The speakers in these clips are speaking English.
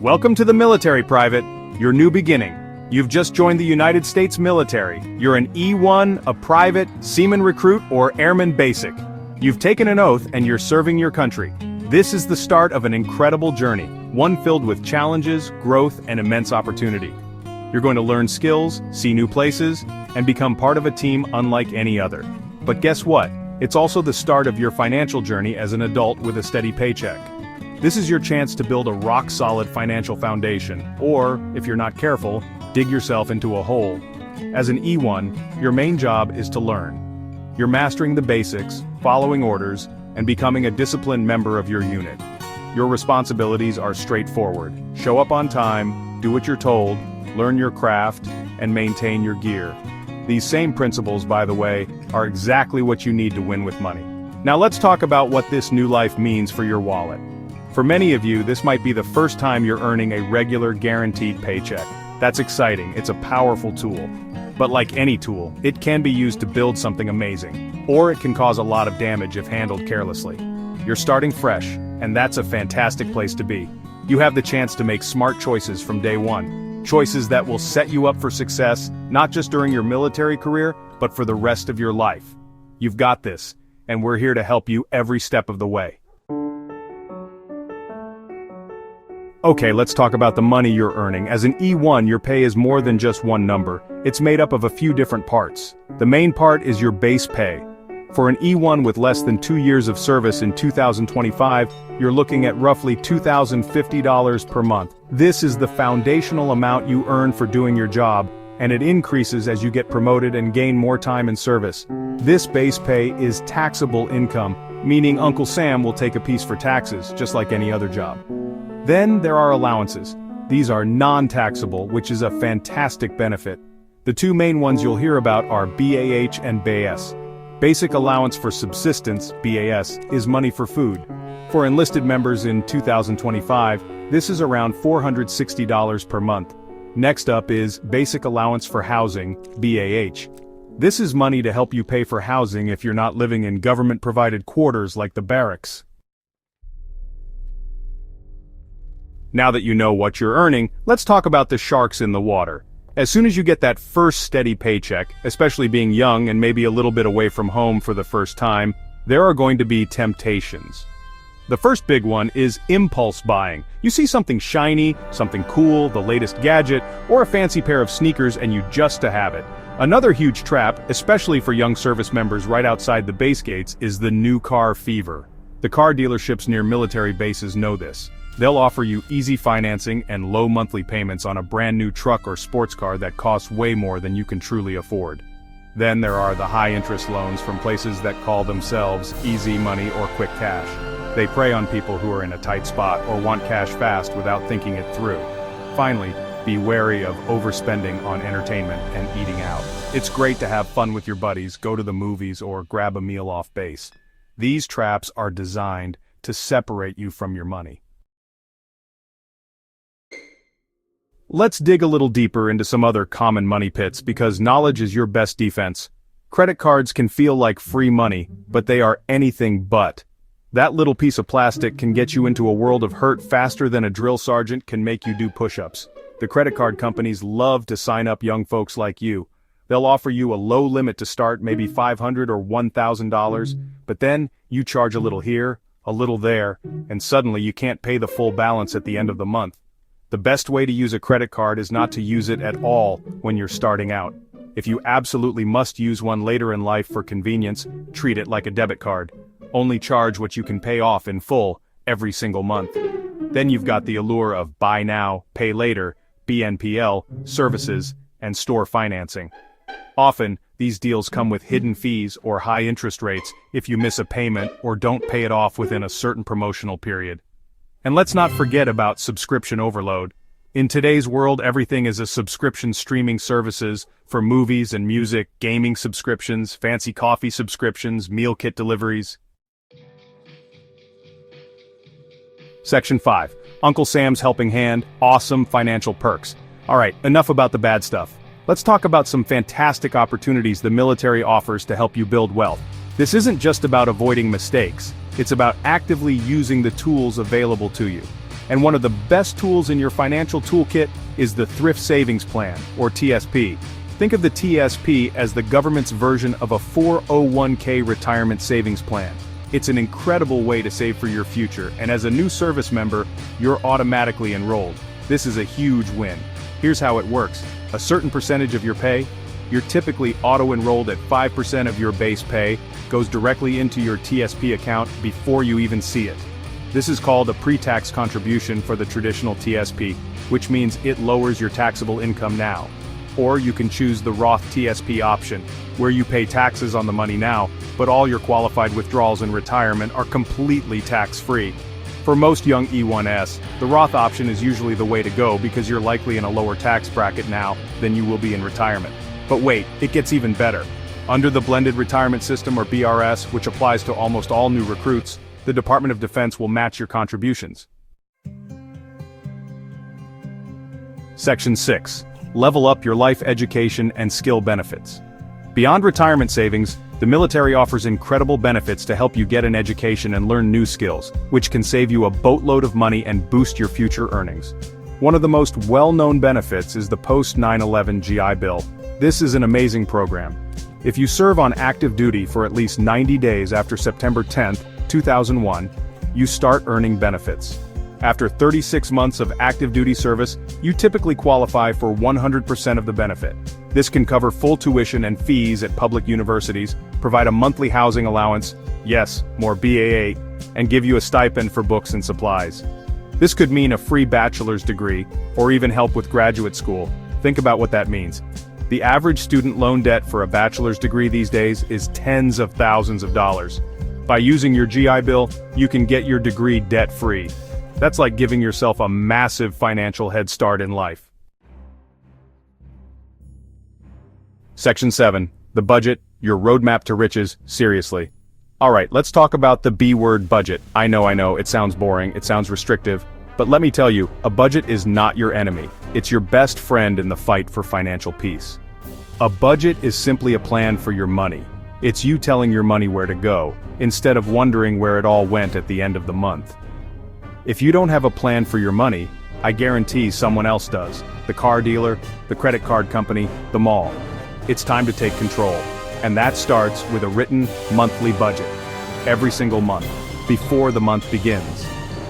Welcome to the military, Private. Your new beginning. You've just joined the United States military. You're an E-1, a private, seaman recruit, or airman basic. You've taken an oath and you're serving your country. This is the start of an incredible journey, one filled with challenges, growth, and immense opportunity. You're going to learn skills, see new places, and become part of a team unlike any other. But guess what? It's also the start of your financial journey as an adult with a steady paycheck. This is your chance to build a rock-solid financial foundation, or, if you're not careful, dig yourself into a hole. As an E-1, your main job is to learn. You're mastering the basics, following orders, and becoming a disciplined member of your unit. Your responsibilities are straightforward. Show up on time, do what you're told, learn your craft, and maintain your gear. These same principles, by the way, are exactly what you need to win with money. Now let's talk about what this new life means for your wallet. For many of you, this might be the first time you're earning a regular, guaranteed paycheck. That's exciting, it's a powerful tool. But like any tool, it can be used to build something amazing. Or it can cause a lot of damage if handled carelessly. You're starting fresh, and that's a fantastic place to be. You have the chance to make smart choices from day one. Choices that will set you up for success, not just during your military career, but for the rest of your life. You've got this, and we're here to help you every step of the way. Okay, let's talk about the money you're earning. As an E-1, your pay is more than just one number. It's made up of a few different parts. The main part is your base pay. For an E-1 with less than 2 years of service in 2025, you're looking at roughly $2,050 per month. This is the foundational amount you earn for doing your job, and it increases as you get promoted and gain more time in service. This base pay is taxable income, meaning Uncle Sam will take a piece for taxes, just like any other job. Then there are allowances. These are non-taxable, which is a fantastic benefit. The two main ones you'll hear about are BAH and BAS. Basic allowance for subsistence, BAS, is money for food. For enlisted members in 2025, this is around $460 per month. Next up is basic allowance for housing, BAH. This is money to help you pay for housing if you're not living in government-provided quarters like the barracks. Now that you know what you're earning, let's talk about the sharks in the water. As soon as you get that first steady paycheck, especially being young and maybe a little bit away from home for the first time, there are going to be temptations. The first big one is impulse buying. You see something shiny, something cool, the latest gadget, or a fancy pair of sneakers and you just to have it. Another huge trap, especially for young service members right outside the base gates, is the new car fever. The car dealerships near military bases know this. They'll offer you easy financing and low monthly payments on a brand new truck or sports car that costs way more than you can truly afford. Then there are the high-interest loans from places that call themselves easy money or quick cash. They prey on people who are in a tight spot or want cash fast without thinking it through. Finally, be wary of overspending on entertainment and eating out. It's great to have fun with your buddies, go to the movies, or grab a meal off base. These traps are designed to separate you from your money. Let's dig a little deeper into some other common money pits because knowledge is your best defense. Credit cards can feel like free money, but they are anything but. That little piece of plastic can get you into a world of hurt faster than a drill sergeant can make you do push-ups. The credit card companies love to sign up young folks like you. They'll offer you a low limit to start, maybe $500 or $1,000, but then you charge a little here, a little there, and suddenly you can't pay the full balance at the end of the month. The best way to use a credit card is not to use it at all when you're starting out. If you absolutely must use one later in life for convenience, treat it like a debit card. Only charge what you can pay off in full every single month. Then you've got the allure of buy now, pay later, BNPL, services, and store financing. Often, these deals come with hidden fees or high interest rates if you miss a payment or don't pay it off within a certain promotional period. And let's not forget about subscription overload. In today's world, everything is a subscription streaming services for movies and music, gaming subscriptions, fancy coffee subscriptions, meal kit deliveries. Section 5. Uncle Sam's Helping Hand, awesome financial perks. Alright, enough about the bad stuff. Let's talk about some fantastic opportunities the military offers to help you build wealth. This isn't just about avoiding mistakes. It's about actively using the tools available to you. And one of the best tools in your financial toolkit is the Thrift Savings Plan, or TSP. Think of the TSP as the government's version of a 401k retirement savings plan. It's an incredible way to save for your future, and as a new service member, you're automatically enrolled. This is a huge win. Here's how it works. A certain percentage of your pay, you're typically auto-enrolled at 5% of your base pay, goes directly into your TSP account before you even see it. This is called a pre-tax contribution for the traditional TSP, which means it lowers your taxable income now. Or you can choose the Roth TSP option, where you pay taxes on the money now, but all your qualified withdrawals in retirement are completely tax-free. For most young E1s, the Roth option is usually the way to go because you're likely in a lower tax bracket now than you will be in retirement. But wait, it gets even better. Under the Blended Retirement System, or BRS, which applies to almost all new recruits, the Department of Defense will match your contributions. Section 6. Level up your life education and skill benefits. Beyond retirement savings, the military offers incredible benefits to help you get an education and learn new skills, which can save you a boatload of money and boost your future earnings. One of the most well-known benefits is the Post-9/11 GI Bill. This is an amazing program. If you serve on active duty for at least 90 days after September 10, 2001, you start earning benefits. After 36 months of active duty service, you typically qualify for 100% of the benefit. This can cover full tuition and fees at public universities, provide a monthly housing allowance, yes, more BAA, and give you a stipend for books and supplies. This could mean a free bachelor's degree, or even help with graduate school. Think about what that means. The average student loan debt for a bachelor's degree these days is tens of thousands of dollars. By using your GI Bill, you can get your degree debt-free. That's like giving yourself a massive financial head start in life. Section 7. The budget, your roadmap to riches, seriously. Alright, let's talk about the B-word budget. I know, it sounds boring, it sounds restrictive, but let me tell you, a budget is not your enemy. It's your best friend in the fight for financial peace. A budget is simply a plan for your money. It's you telling your money where to go, instead of wondering where it all went at the end of the month. If you don't have a plan for your money, I guarantee someone else does. The car dealer, the credit card company, the mall. It's time to take control. And that starts with a written, monthly budget. Every single month, before the month begins.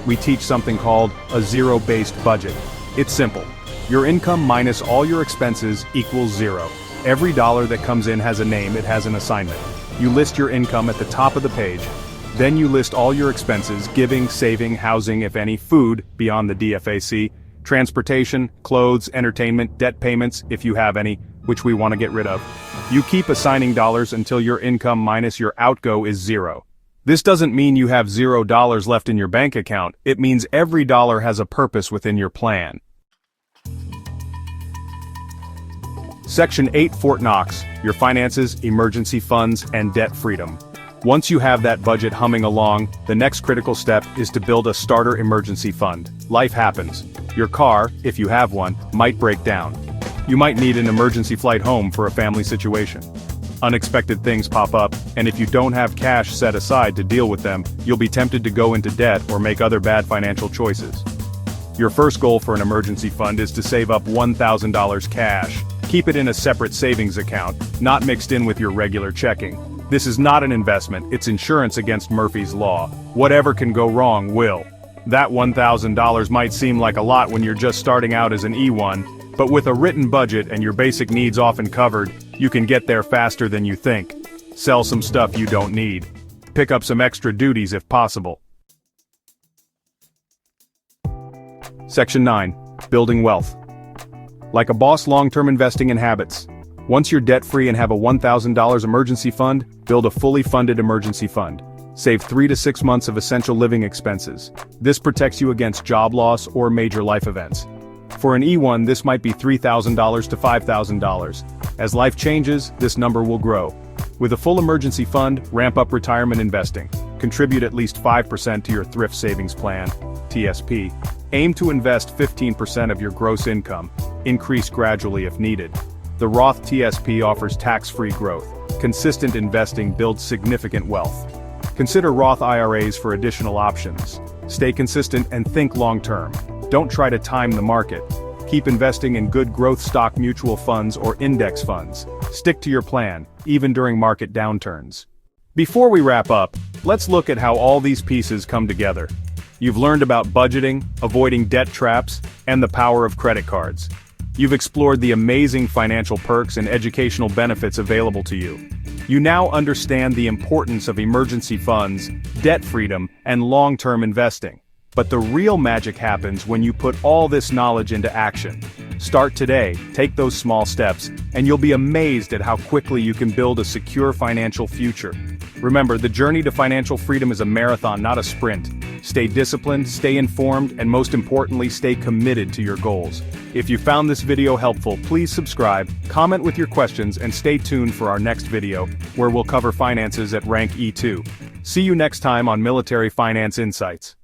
We teach something called a zero-based budget. It's simple. Your income minus all your expenses equals zero. Every dollar that comes in has a name, it has an assignment. You list your income at the top of the page. Then you list all your expenses, giving, saving, housing, if any, food, beyond the DFAC, transportation, clothes, entertainment, debt payments, if you have any, which we want to get rid of. You keep assigning dollars until your income minus your outgo is zero. This doesn't mean you have $0 left in your bank account, it means every dollar has a purpose within your plan. Section 8. Fort Knox, your finances, emergency funds, and debt freedom. Once you have that budget humming along, the next critical step is to build a starter emergency fund. Life happens. Your car, if you have one, might break down. You might need an emergency flight home for a family situation. Unexpected things pop up, and if you don't have cash set aside to deal with them, you'll be tempted to go into debt or make other bad financial choices. Your first goal for an emergency fund is to save up $1,000 cash. Keep it in a separate savings account, not mixed in with your regular checking. This is not an investment, it's insurance against Murphy's Law. Whatever can go wrong will. That $1,000 might seem like a lot when you're just starting out as an E1, but with a written budget and your basic needs often covered, you can get there faster than you think. Sell some stuff you don't need. Pick up some extra duties if possible. Section 9. Building wealth. Like a boss, long-term investing in habits. Once you're debt-free and have a $1,000 emergency fund, build a fully funded emergency fund. Save 3 to 6 months of essential living expenses. This protects you against job loss or major life events. For an E1, this might be $3,000 to $5,000. As life changes, this number will grow. With a full emergency fund, ramp up retirement investing. Contribute at least 5% to your thrift savings plan, TSP. Aim to invest 15% of your gross income. Increase gradually if needed. The Roth TSP offers tax-free growth. Consistent investing builds significant wealth. Consider Roth IRAs for additional options. Stay consistent and think long-term. Don't try to time the market. Keep investing in good growth stock mutual funds or index funds. Stick to your plan, even during market downturns. Before we wrap up, let's look at how all these pieces come together. You've learned about budgeting, avoiding debt traps, and the power of credit cards. You've explored the amazing financial perks and educational benefits available to you. You now understand the importance of emergency funds, debt freedom, and long-term investing. But the real magic happens when you put all this knowledge into action. Start today, take those small steps, and you'll be amazed at how quickly you can build a secure financial future. Remember, the journey to financial freedom is a marathon, not a sprint. Stay disciplined, stay informed, and most importantly, stay committed to your goals. If you found this video helpful, please subscribe, comment with your questions, and stay tuned for our next video, where we'll cover finances at rank E2. See you next time on Military Finance Insights.